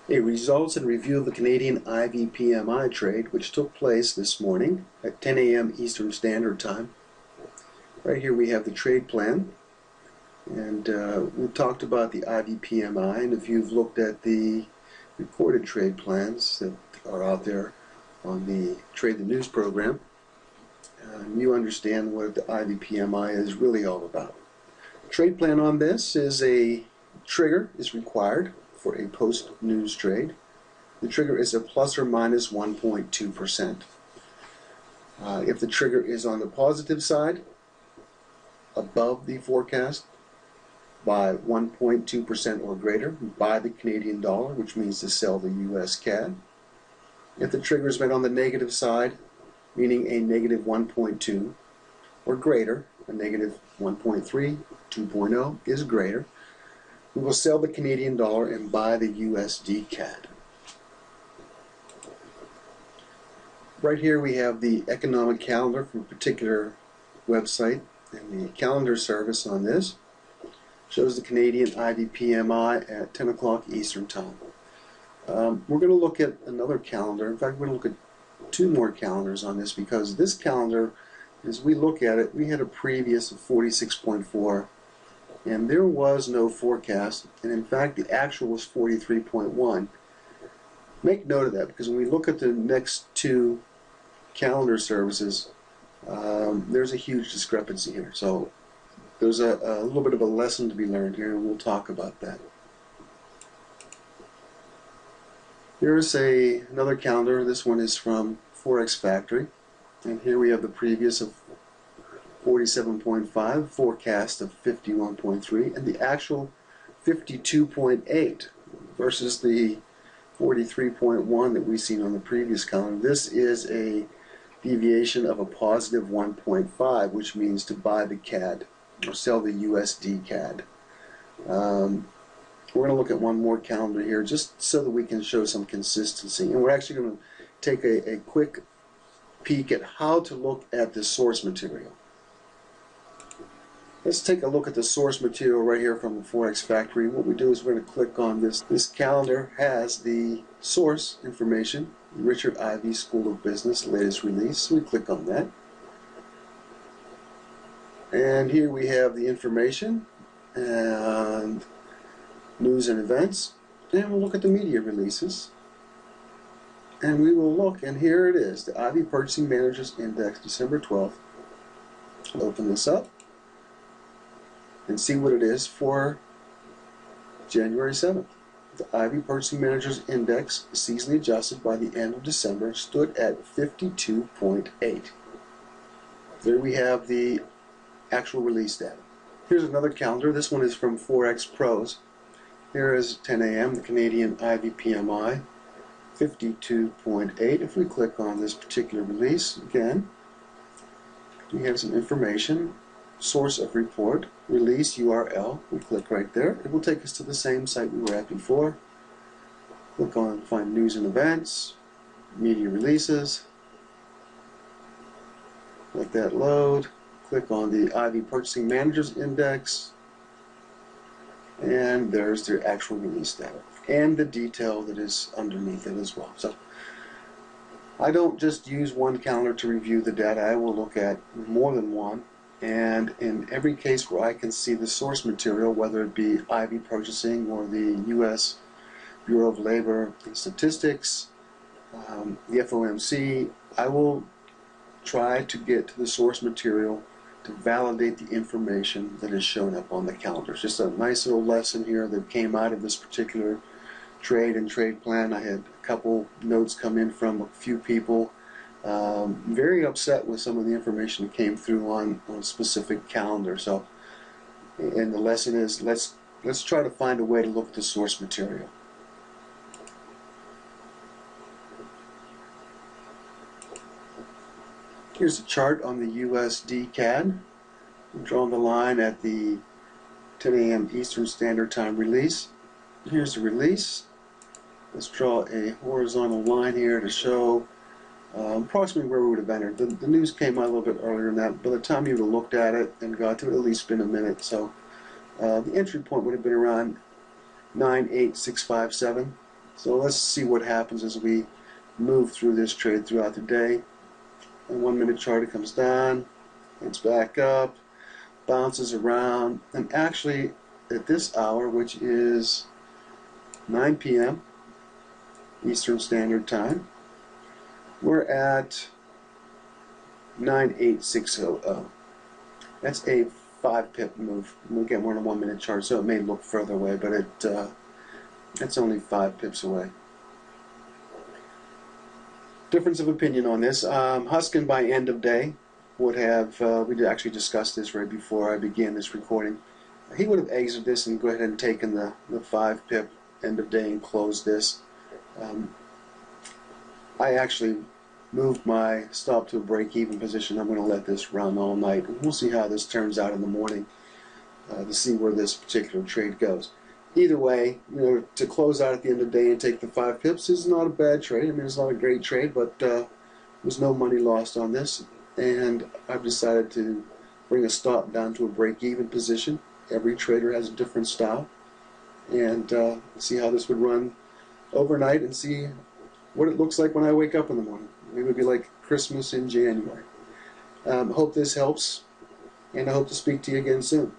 A results and review of the Canadian Ivey PMI trade, which took place this morning at 10 a.m. Eastern Standard Time. Right here we have the trade plan, and we've talked about the Ivey PMI, and if you've looked at the recorded trade plans that are out there on the Trade the News program, you understand what the Ivey PMI is really all about. Trade plan on this is a trigger is required for a post-news trade. The trigger is a plus or minus 1.2%. If the trigger is on the positive side, above the forecast by 1.2% or greater, buy the Canadian dollar, which means to sell the US CAD. If the trigger is made on the negative side, meaning a negative 1.2 or greater, a negative 1.3, 2.0 is greater, we will sell the Canadian dollar and buy the USD CAD. Right here we have the economic calendar from a particular website, and the calendar service on this shows the Canadian Ivey PMI at 10 o'clock Eastern Time. We're going to look at another calendar. In fact, we're going to look at two more calendars on this, because this calendar, as we look at it, we had a previous of 46.4, and there was no forecast, and in fact the actual was 43.1. Make note of that, because when we look at the next two calendar services, there's a huge discrepancy here. So there's a little bit of a lesson to be learned here, and we'll talk about that. Here's another calendar. This one is from Forex Factory, and here we have the previous of 47.5, forecast of 51.3, and the actual 52.8 versus the 43.1 that we've seen on the previous calendar. This is a deviation of a positive 1.5, which means to buy the CAD or sell the USD CAD. We're going to look at one more calendar here just so that we can show some consistency, and we're actually going to take a quick peek at how to look at the source material. Let's take a look at the source material right here from the Forex Factory. What we do is we're going to click on this. This calendar has the source information, Richard Ivey School of Business, latest release. So we click on that. And here we have the information and news and events. And we'll look at the media releases. And we will look, and here it is, the Ivey Purchasing Managers Index, December 12th. Open this up and see what it is for January 7th. The Ivey Purchasing Managers Index, seasonally adjusted by the end of December, stood at 52.8. There we have the actual release data. Here's another calendar. This one is from Forex Pros. Here is 10 a.m. the Canadian Ivey PMI, 52.8. If we click on this particular release, again, we have some information. Source of report, release URL, we click right there. It will take us to the same site we were at before. Click on find news and events, media releases, let that load. Click on the Ivey Purchasing Managers Index, and there's their actual release data and the detail that is underneath it as well. So I don't just use one calendar to review the data. I will look at more than one. And in every case where I can see the source material, whether it be Ivey Purchasing or the U.S. Bureau of Labor and Statistics, the FOMC, I will try to get to the source material to validate the information that is shown up on the calendar. It's just a nice little lesson here that came out of this particular trade and trade plan. I had a couple notes come in from a few people. Very upset with some of the information that came through on specific calendar. So, and the lesson is let's try to find a way to look at the source material. Here's a chart on the USD CAD. I'm drawing the line at the 10 a.m. Eastern Standard Time release. Here's the release. Let's draw a horizontal line here to show approximately where we would have entered. The news came out a little bit earlier than that. By the time you would have looked at it and got to it, at least been a minute. So the entry point would have been around 98657. So let's see what happens as we move through this trade throughout the day. And 1 minute chart, it comes down, it's back up, bounces around, and actually at this hour, which is 9 p.m. Eastern Standard Time, we're at 98600. That's a 5 pip move. We'll get more than a 1 minute chart, so it may look further away, but it's only 5 pips away. Difference of opinion on this. Huskin by end of day would have, we actually discussed this right before I began this recording. He would have exited this and go ahead and taken the 5 pip end of day and closed this. I actually moved my stop to a break-even position. I'm going to let this run all night, and we'll see how this turns out in the morning to see where this particular trade goes. Either way, to close out at the end of the day and take the 5 pips is not a bad trade. I mean, it's not a great trade, but there's no money lost on this. And I've decided to bring a stop down to a break-even position. Every trader has a different style. And see how this would run overnight and see what it looks like when I wake up in the morning. It would be like Christmas in January. Hope this helps, and I hope to speak to you again soon.